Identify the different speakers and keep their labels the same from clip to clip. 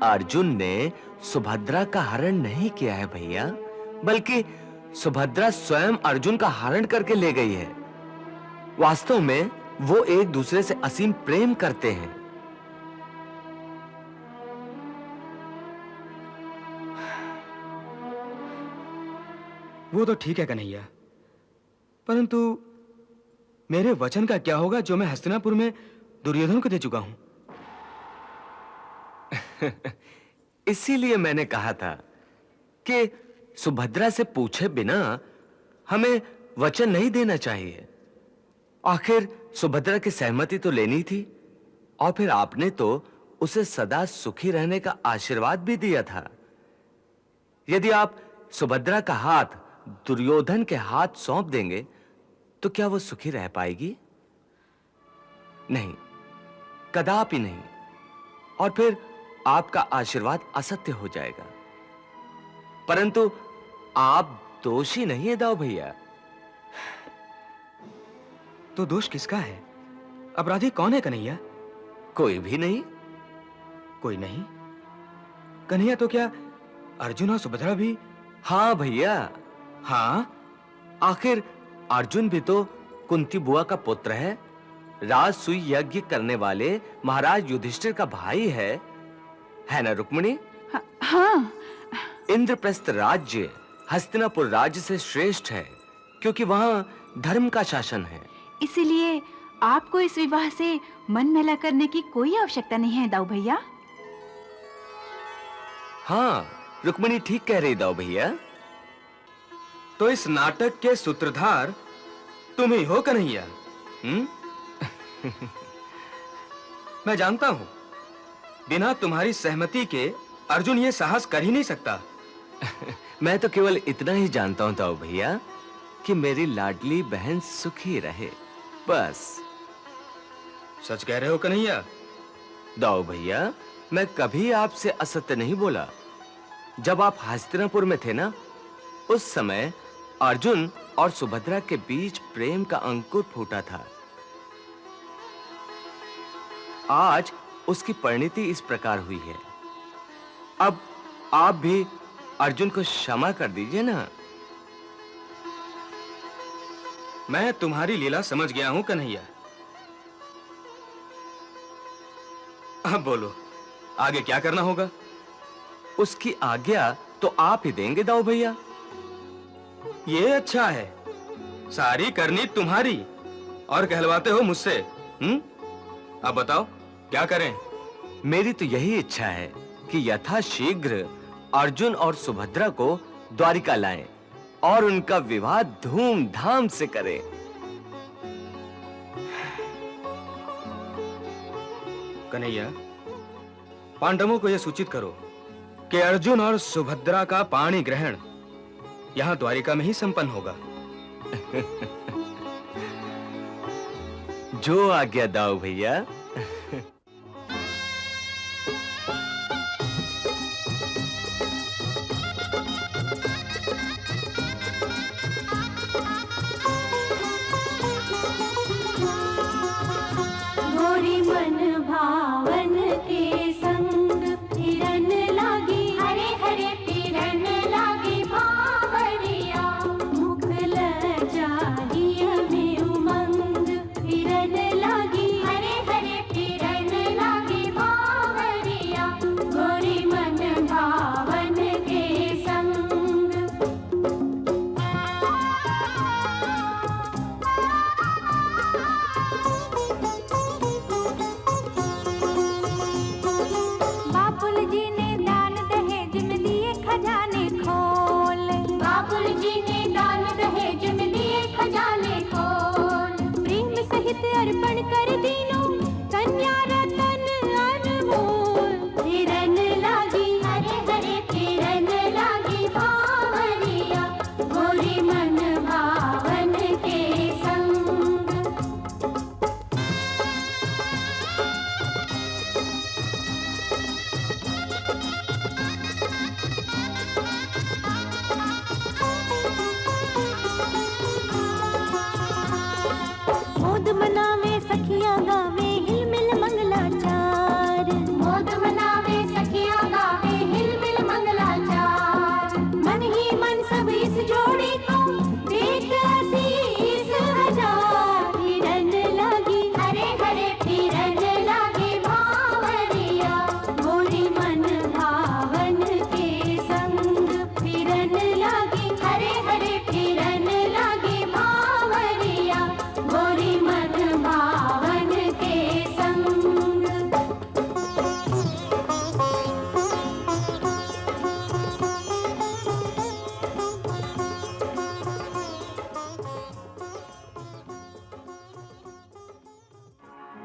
Speaker 1: अर्जुन ने सुभद्रा का हरण नहीं किया है भैया, बल्कि सुभद्रा स्वयं अर्जुन का हरण करके ले गई है। वास्तव में वो एक दूसरे से असीम प्रेम करते हैं।
Speaker 2: वो तो ठीक है कन्हैया, परंतु मेरे वचन का क्या होगा जो मैं हस्तिनापुर में दुर्योधन को दे चुका हूं?
Speaker 1: इसीलिए मैंने कहा था कि सुभद्रा से पूछे बिना हमें वचन नहीं देना चाहिए। आखिर सुभद्रा की सहमति तो लेनी थी, और फिर आपने तो उसे सदा सुखी रहने का आशीर्वाद भी दिया था। यदि आप सुभद्रा का हाथ दुर्योधन के हाथ सौंप देंगे तो क्या वो सुखी रह पाएगी? नहीं, कदापि नहीं। और फिर आपका आशीर्वाद असत्य हो जाएगा। परंतु आप दोषी नहीं है दाऊ भैया।
Speaker 2: तो दोष किसका है? अपराधी कौन है कन्हैया?
Speaker 1: कोई भी नहीं।
Speaker 2: कोई नहीं? कन्हैया, तो क्या अर्जुन और सुभद्रा भी?
Speaker 1: हाँ भैया,
Speaker 2: हाँ?
Speaker 1: आखिर अर्जुन भी तो कुंती बुआ का पुत्र है, राजसूय यज्ञ करने वाले महाराज युधिष्ठिर का भाई है ना रुक्मिणी?
Speaker 3: हाँ।
Speaker 1: इंद्रप्रस्थ राज्य हस्तिनापुर राज्य से श्रेष्ठ है, क्योंकि वहां धर्म का शासन है।
Speaker 3: इसीलिए आपको इस विवाह से मन मैला करने की कोई आवश्यकता नहीं है दाऊ भैया।
Speaker 1: हाँ, रुक्मिणी ठीक कह रही दाऊ भैया।
Speaker 2: तो इस नाटक के सूत्रधार तुम ही हो कन्हैया? मैं जानता हूं, बिना तुम्हारी सहमति के अर्जुन ये साहस कर ही नहीं सकता।
Speaker 1: मैं तो केवल इतना ही जानता हूं दाऊ भैया कि मेरी लाडली बहन सुखी रहे, बस।
Speaker 2: सच कह रहे हो कन्हैया?
Speaker 1: दाऊ भैया, मैं कभी आपसे असत्य नहीं बोला। जब आप हस्तिनापुर में थे ना, उस समय अर्जुन और सुभद्रा के बीच प्रेम का अंकुर फूटा था। आज उसकी परिणति इस प्रकार हुई है। अब आप भी अर्जुन को क्षमा कर दीजिए ना।
Speaker 2: मैं तुम्हारी लीला समझ गया हूं कन्हैया। अब बोलो, आगे क्या करना होगा?
Speaker 1: उसकी आज्ञा तो आप ही देंगे दाऊ भैया।
Speaker 2: ये अच्छा है, सारी करनी तुम्हारी और कहलवाते हो मुझसे। अब बताओ क्या करें?
Speaker 1: मेरी तो यही इच्छा है कि यथाशीघ्र अर्जुन और सुभद्रा को द्वारिका लाएं और उनका विवाह धूमधाम से करें।
Speaker 2: कन्हैया, पांडवों को यह सूचित करो कि अर्जुन और सुभद्रा का पाणी ग्रहण यहां द्वारिका में ही संपन्न होगा।
Speaker 1: जो आज्ञा दाऊ भैया।
Speaker 4: गोरी मन भावन के संग हिरन लागी, हरे हरे हिरन लागी भावरिया। मुख लजाई में उमंग हिरन लागी, हरे हरे हिरन लागी भावरिया। गोरी मन भावन के संग। बाबुल जी ने दान दहेज में दिए खजाने खोल, बाबुल जी ने दान दहेज में दिए खजाने खोल। प्रेम सहित अर्पण कर दीनो कन्या रतन अनमोल। हिरन लागी, हरे हरे हिरन लागी भावरिया। गोरी मन भावन के संग। मोद मनावे सखियां गावे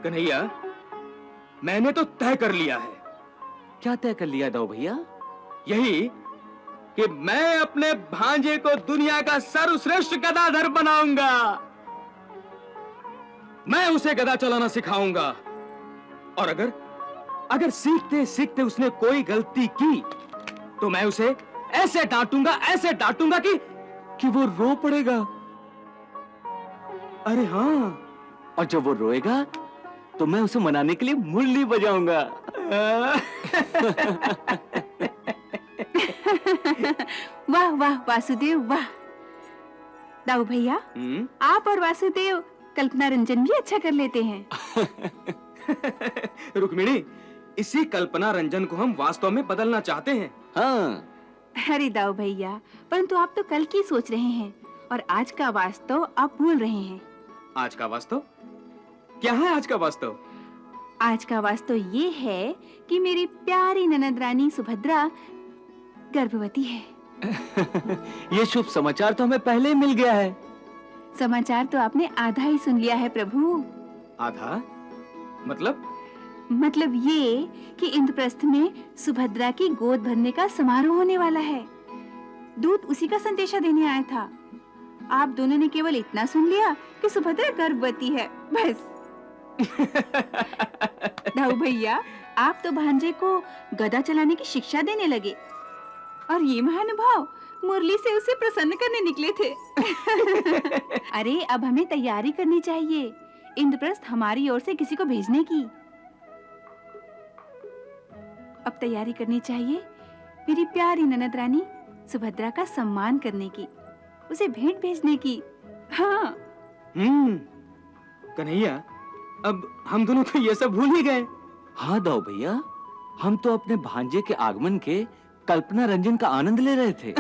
Speaker 2: कन्हैया, मैंने तो तय कर लिया है।
Speaker 1: क्या तय कर लिया दाऊ भैया?
Speaker 2: यही कि मैं अपने भांजे को दुनिया का सर्वश्रेष्ठ गदाधर बनाऊंगा। मैं उसे गदा चलाना सिखाऊंगा, और अगर सीखते सीखते उसने कोई गलती की तो मैं उसे ऐसे डांटूंगा कि वो रो पड़ेगा। अरे हाँ,
Speaker 1: और जब वो रोएगा तो मैं उसे मनाने के लिए मुरली बजाऊंगा।
Speaker 3: वाह वाह वासुदेव वाह। दाऊ भैया, आप और वासुदेव कल्पना रंजन भी अच्छा कर लेते हैं।
Speaker 2: रुक्मिणी, इसी कल्पना रंजन को हम वास्तव में बदलना चाहते हैं।
Speaker 1: हाँ।
Speaker 3: अरे दाऊ भैया, परंतु आप तो कल की सोच रहे हैं और आज का वास्तव आप भूल रहे हैं।
Speaker 2: आज का वास्तव क्या है? आज का वास्तव
Speaker 3: आज का वास्तव ये है कि मेरी प्यारी ननद रानी सुभद्रा गर्भवती है।
Speaker 1: ये शुभ समाचार तो हमें पहले ही मिल गया है।
Speaker 3: समाचार तो आपने आधा ही सुन लिया है प्रभु।
Speaker 2: आधा
Speaker 3: मतलब ये कि इंद्रप्रस्थ में सुभद्रा की गोद भरने का समारोह होने वाला है। दूत उसी का संदेशा देने आया था। आप दोनों ने केवल इतना सुन लिया कि सुभद्रा गर्भवती है, बस। दाऊ भैया, आप तो भांजे को गदा चलाने की शिक्षा देने लगे और ये महानुभाव मुरली से उसे प्रसन्न करने निकले थे। अरे अब हमें तैयारी करनी चाहिए, इंद्रप्रस्थ हमारी ओर से किसी को भेजने की। अब तैयारी करनी चाहिए मेरी प्यारी ननद रानी सुभद्रा का सम्मान करने की, उसे भेंट भेजने की। हाँ।
Speaker 2: कन्हैया, अब हम दोनों तो ये सब भूल ही गए।
Speaker 1: हाँ दाऊ भैया, हम तो अपने भांजे के आगमन के कल्पना रंजन का आनंद ले रहे थे।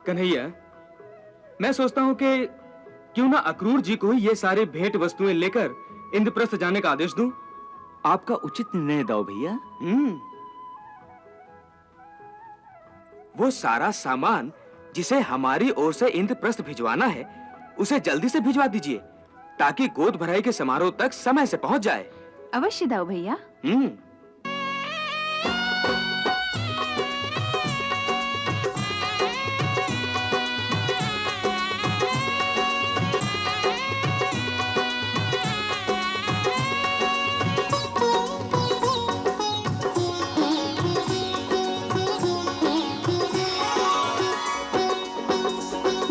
Speaker 2: कन्हैया, मैं सोचता हूँ कि क्यों ना अक्रूर जी को ये सारे भेंट वस्तुएं लेकर इंद्रप्रस्थ जाने का आदेश दूं।
Speaker 1: आपका उचित निर्णय है दाऊ भैया।
Speaker 2: वो सारा सामान जिसे हमारी ओर से इंद्रप्रस्थ भिजवाना है, उसे जल्दी से भिजवा दीजिए ताकि गोद भराई के समारोह तक समय से पहुंच जाए।
Speaker 3: अवश्य दाऊ भैया।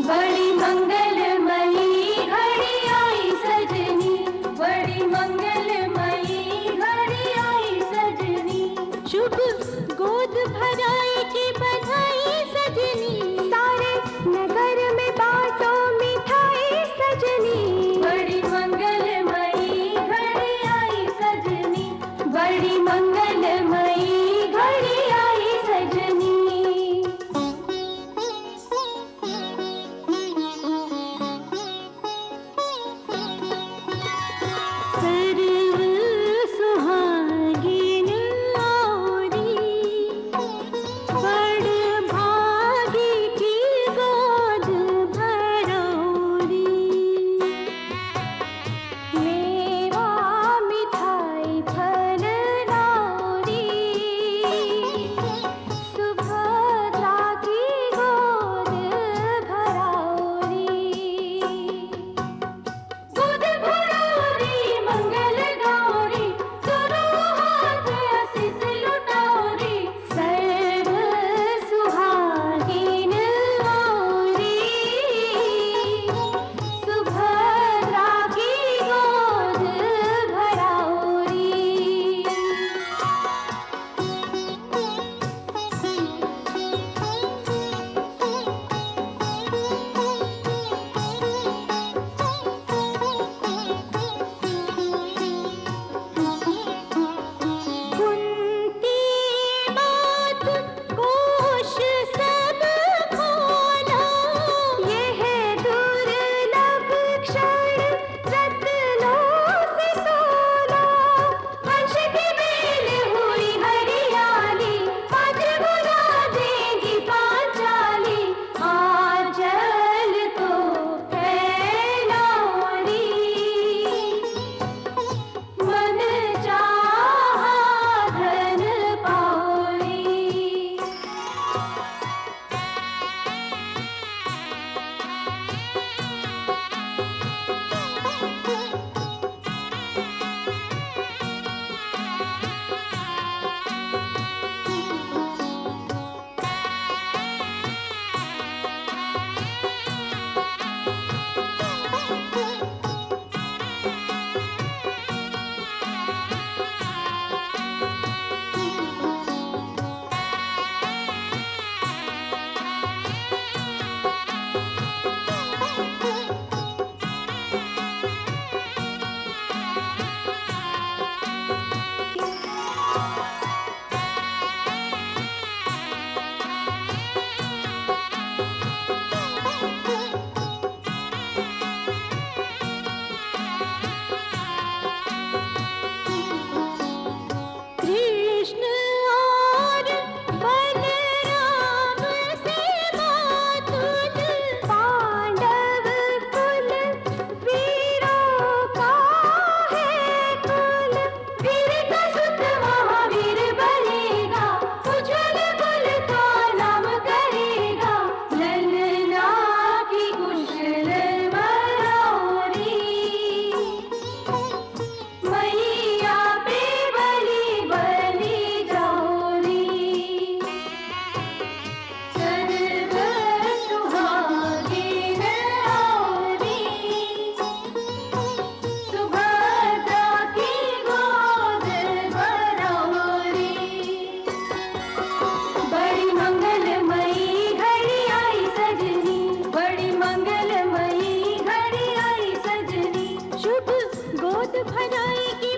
Speaker 4: बड़ी मंगलमयी घड़ी आई सजनी, बड़ी मंगलमयी घड़ी आई सजनी। शुभ गोद भराई की बधाई सजनी, सारे नगर में बाटो मिठाई सजनी। बड़ी मंगलमयी घड़ी आई सजनी, बड़ी मंगलमयी घड़ी आई सजनी। सर्व सुहागिन गोद भराएगी